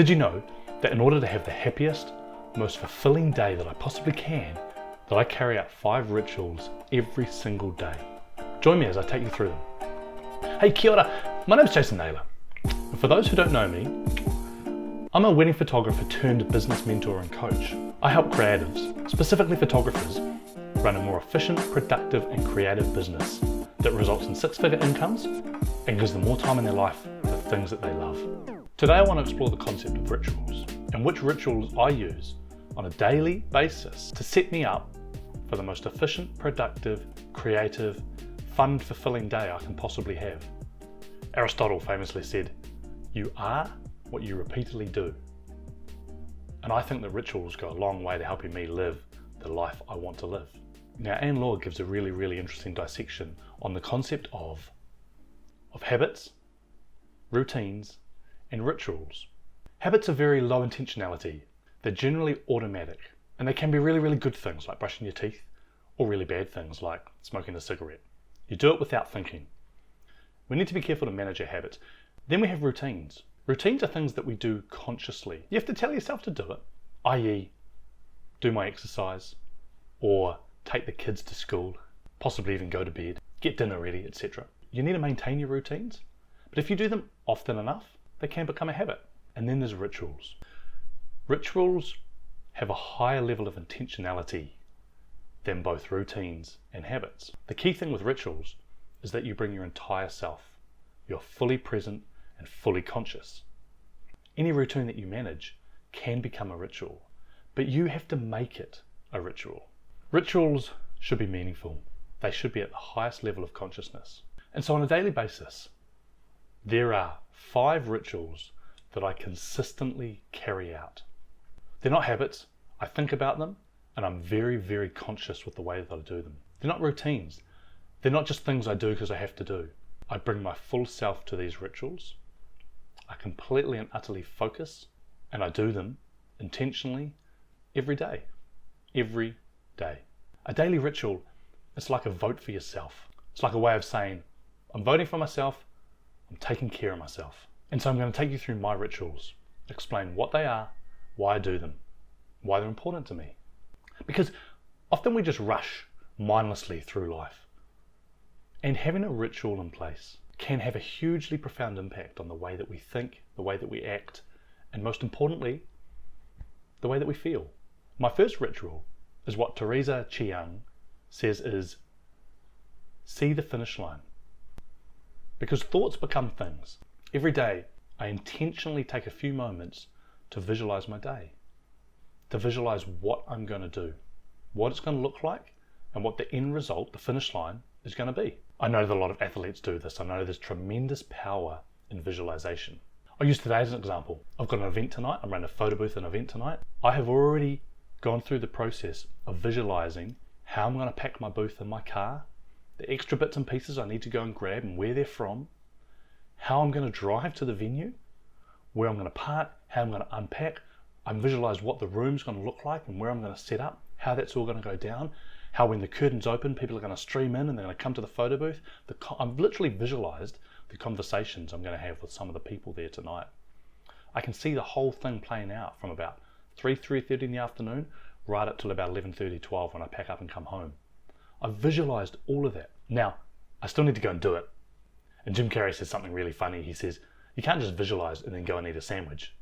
Did you know that in order to have the happiest, most fulfilling day that I possibly can, that I carry out 5 rituals every single day? Join me as I take you through them. Hey, kia ora, my name is Jason Naylor. And for those who don't know me, I'm a wedding photographer turned business mentor and coach. I help creatives, specifically photographers, run a more efficient, productive and creative business that results in 6-figure incomes and gives them more time in their life for things that they love. Today I want to explore the concept of rituals and which rituals I use on a daily basis to set me up for the most efficient, productive, creative, fun, fulfilling day I can possibly have. Aristotle famously said, "You are what you repeatedly do." And I think that rituals go a long way to helping me live the life I want to live. Now, Anne Law gives a really interesting dissection on the concept of habits, routines, and rituals. Habits are very low intentionality. They're generally automatic, and they can be really good things like brushing your teeth, or really bad things like smoking a cigarette. You do it without thinking. We need to be careful to manage our habits. Then we have routines. Routines are things that we do consciously. You have to tell yourself to do it, i.e. do my exercise, or take the kids to school, possibly even go to bed, get dinner ready, etc. You need to maintain your routines, but if you do them often enough, they can become a habit. And then there's rituals. Rituals have a higher level of intentionality than both routines and habits. The key thing with rituals is that you bring your entire self. You're fully present and fully conscious. Any routine that you manage can become a ritual, but you have to make it a ritual. Rituals should be meaningful. They should be at the highest level of consciousness. And so on a daily basis, there are 5 rituals that I consistently carry out. They're not habits. I think about them and I'm very conscious with the way that I do them. They're not routines. They're not just things I do because I have to do. I bring my full self to these rituals. I completely and utterly focus and I do them intentionally every day. Every day. A daily ritual is like a vote for yourself. It's like a way of saying, I'm voting for myself, I'm taking care of myself. And so I'm going to take you through my rituals, explain what they are, why I do them, why they're important to me. Because often we just rush mindlessly through life. And having a ritual in place can have a hugely profound impact on the way that we think, the way that we act, and most importantly, the way that we feel. My first ritual is what Teresa Chiang says is, see the finish line. Because thoughts become things. Every day, I intentionally take a few moments to visualize my day, to visualize what I'm going to do, what it's going to look like, and what the end result, the finish line, is going to be. I know that a lot of athletes do this. I know there's tremendous power in visualization. I'll use today as an example. I've got an event tonight. I'm running a photo booth at an event tonight. I have already gone through the process of visualizing how I'm going to pack my booth in my car, the extra bits and pieces I need to go and grab and where they're from, how I'm going to drive to the venue, where I'm going to park, how I'm going to unpack. I visualize what the room's going to look like and where I'm going to set up, how that's all going to go down, how when the curtains open, people are going to stream in and they're going to come to the photo booth. I've literally visualized the conversations I'm going to have with some of the people there tonight. I can see the whole thing playing out from about 3:30 in the afternoon right up till about 11:30, 12 when I pack up and come home. I've visualized all of that. Now, I still need to go and do it. And Jim Carrey says something really funny. He says, you can't just visualize and then go and eat a sandwich.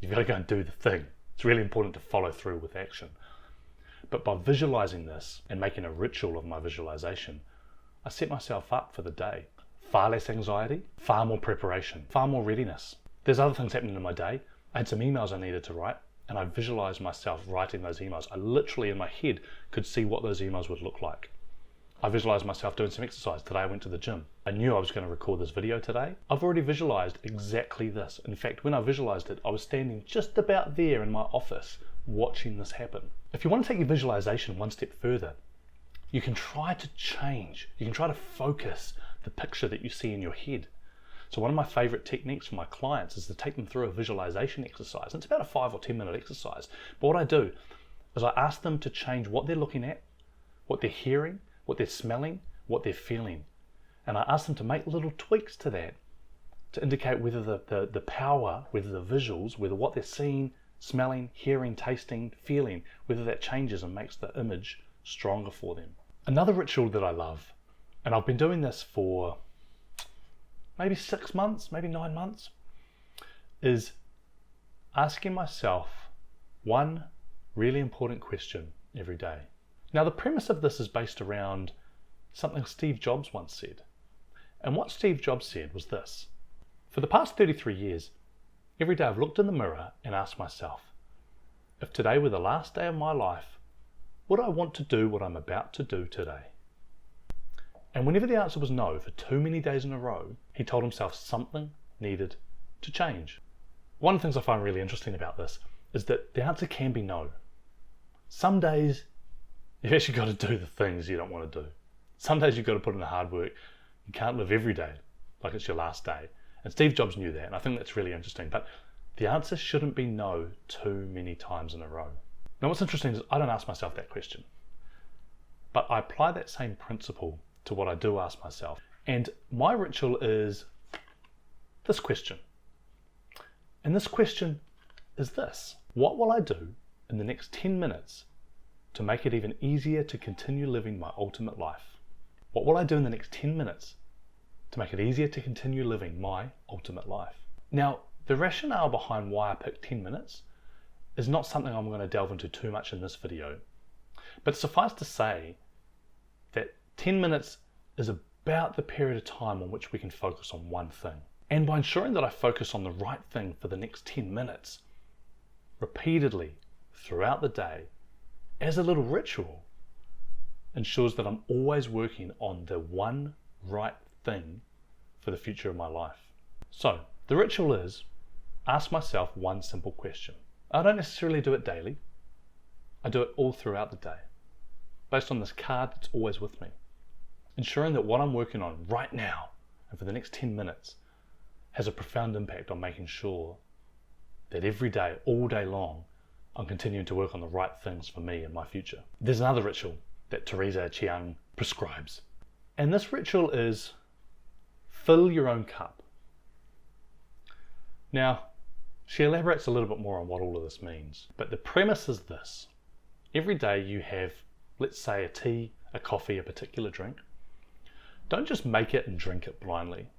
You've got to go and do the thing. It's really important to follow through with action. But by visualizing this and making a ritual of my visualization, I set myself up for the day. Far less anxiety, far more preparation, far more readiness. There's other things happening in my day. I had some emails I needed to write and I visualized myself writing those emails. I literally in my head could see what those emails would look like. I visualized myself doing some exercise. Today I went to the gym. I knew I was going to record this video today. I've already visualized exactly this. In fact, when I visualized it, I was standing just about there in my office watching this happen. If you want to take your visualization one step further, you can try to change. You can try to focus the picture that you see in your head. So one of my favorite techniques for my clients is to take them through a visualization exercise. It's about a 5 or 10 minute exercise. But what I do is I ask them to change what they're looking at, what they're hearing, what they're smelling, what they're feeling. And I ask them to make little tweaks to that to indicate whether the power, whether the visuals, whether what they're seeing, smelling, hearing, tasting, feeling, whether that changes and makes the image stronger for them. Another ritual that I love, and I've been doing this for maybe 6 months, maybe 9 months, is asking myself one really important question every day. Now, the premise of this is based around something Steve Jobs once said. And what Steve Jobs said was this: for the past 33 years, every day I've looked in the mirror and asked myself, if today were the last day of my life, would I want to do what I'm about to do today? And whenever the answer was no for too many days in a row, he told himself something needed to change. One of the things I find really interesting about this is that the answer can be no. Some days you've actually got to do the things you don't want to do. Some days you've got to put in the hard work. You can't live every day like it's your last day. And Steve Jobs knew that, and I think that's really interesting. But the answer shouldn't be no too many times in a row. Now, what's interesting is I don't ask myself that question, but I apply that same principle to what I do ask myself. And my ritual is this question. And this question is this: what will I do in the next 10 minutes to make it even easier to continue living my ultimate life? What will I do in the next 10 minutes to make it easier to continue living my ultimate life? Now, the rationale behind why I picked 10 minutes is not something I'm going to delve into too much in this video. But suffice to say that 10 minutes is about the period of time on which we can focus on one thing. And by ensuring that I focus on the right thing for the next 10 minutes, repeatedly throughout the day, as a little ritual, ensures that I'm always working on the one right thing for the future of my life. So the ritual is ask myself one simple question. I don't necessarily do it daily. I do it all throughout the day, based on this card that's always with me, ensuring that what I'm working on right now and for the next 10 minutes has a profound impact on making sure that every day, all day long, I'm continuing to work on the right things for me and my future. There's another ritual that Teresa Chiang prescribes, and this ritual is fill your own cup. Now, she elaborates a little bit more on what all of this means, but the premise is this: every day you have, let's say, a tea, a coffee, a particular drink. Don't just make it and drink it blindly.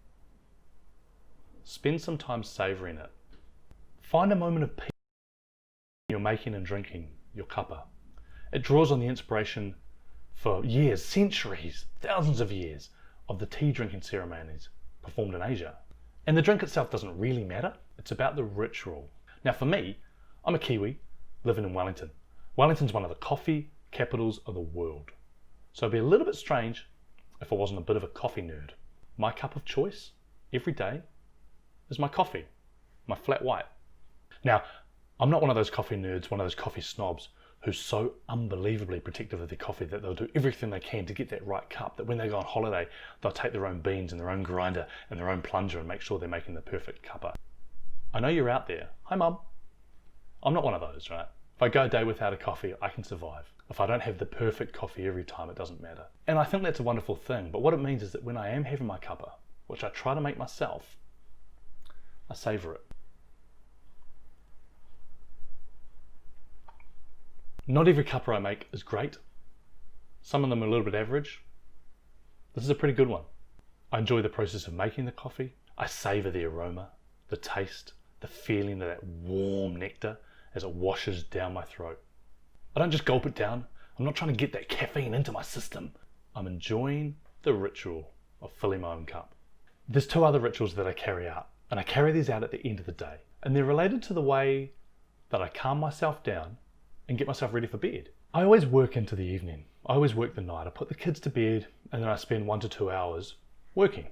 Spend some time savoring it. Find a moment of peace when you're making and drinking your cuppa. It draws on the inspiration for years, centuries, thousands of years of the tea drinking ceremonies performed in Asia. And the drink itself doesn't really matter. It's about the ritual. Now for me, I'm a Kiwi living in Wellington. Wellington's one of the coffee capitals of the world. So it'd be a little bit strange if I wasn't a bit of a coffee nerd. My cup of choice every day is my coffee, my flat white. Now, I'm not one of those coffee nerds, one of those coffee snobs who's so unbelievably protective of their coffee that they'll do everything they can to get that right cup, that when they go on holiday, they'll take their own beans and their own grinder and their own plunger and make sure they're making the perfect cuppa. I know you're out there. Hi, Mum. I'm not one of those, right? If I go a day without a coffee, I can survive. If I don't have the perfect coffee every time, it doesn't matter. And I think that's a wonderful thing, but what it means is that when I am having my cuppa, which I try to make myself, I savor it. Not every cuppa I make is great. Some of them are a little bit average. This is a pretty good one. I enjoy the process of making the coffee. I savor the aroma, the taste, the feeling of that warm nectar as it washes down my throat. I don't just gulp it down. I'm not trying to get that caffeine into my system. I'm enjoying the ritual of filling my own cup. There's two other rituals that I carry out, and I carry these out at the end of the day. And they're related to the way that I calm myself down and get myself ready for bed. I always work into the evening. I always work the night. I put the kids to bed and then I spend 1 to 2 hours working.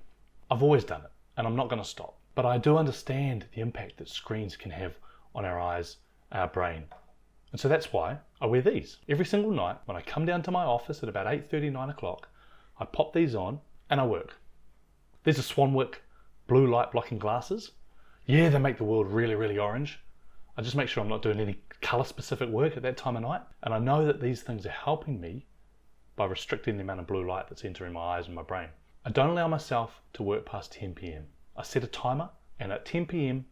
I've always done it and I'm not going to stop. But I do understand the impact that screens can have on our eyes, our brain. And so that's why I wear these. Every single night when I come down to my office at about 8:30, 9 o'clock, I pop these on and I work. These are Swanwick blue light blocking glasses. Yeah, they make the world really, really orange. I just make sure I'm not doing any color specific work at that time of night. And I know that these things are helping me by restricting the amount of blue light that's entering my eyes and my brain. I don't allow myself to work past 10 p.m. I set a timer, and at 10 p.m,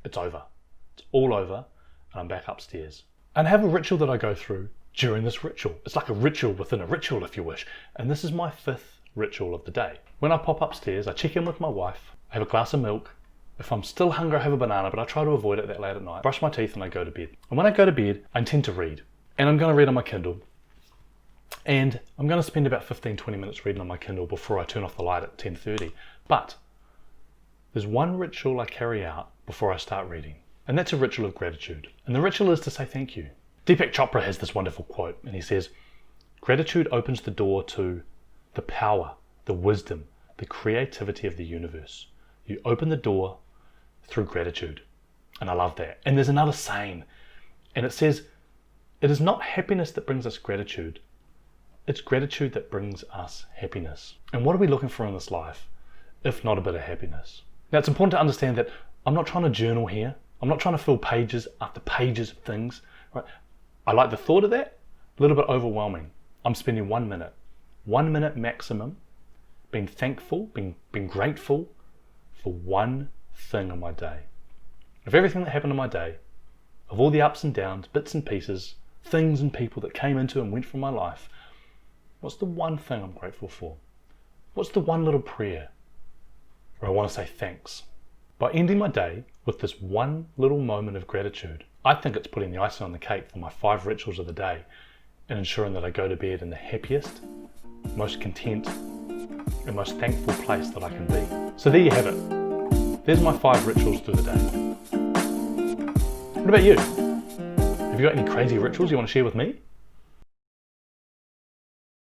it's over. It's all over, and I'm back upstairs. And I have a ritual that I go through during this ritual. It's like a ritual within a ritual, if you wish. And this is my 5th ritual of the day. When I pop upstairs, I check in with my wife, I have a glass of milk. If I'm still hungry, I have a banana, but I try to avoid it that late at night. Brush my teeth and I go to bed. And when I go to bed, I intend to read. And I'm going to read on my Kindle. And I'm going to spend about 15-20 minutes reading on my Kindle before I turn off the light at 10:30. But there's one ritual I carry out before I start reading. And that's a ritual of gratitude. And the ritual is to say thank you. Deepak Chopra has this wonderful quote, and he says, "Gratitude opens the door to the power, the wisdom, the creativity of the universe. You open the door through gratitude." And I love that. And there's another saying, and it says, "It is not happiness that brings us gratitude. It's gratitude that brings us happiness." And what are we looking for in this life, if not a bit of happiness? Now, it's important to understand that I'm not trying to journal here. I'm not trying to fill pages after pages of things. Right? I like the thought of that, a little bit overwhelming. I'm spending 1 minute maximum, being thankful, being grateful for one thing in my day. Of everything that happened in my day, of all the ups and downs, bits and pieces, things and people that came into and went from my life, what's the one thing I'm grateful for? What's the one little prayer where I want to say thanks? By ending my day with this one little moment of gratitude, I think it's putting the icing on the cake for my 5 rituals of the day and ensuring that I go to bed in the happiest, most content, and most thankful place that I can be. So there you have it. There's my 5 rituals through the day. What about you? Have you got any crazy rituals you want to share with me?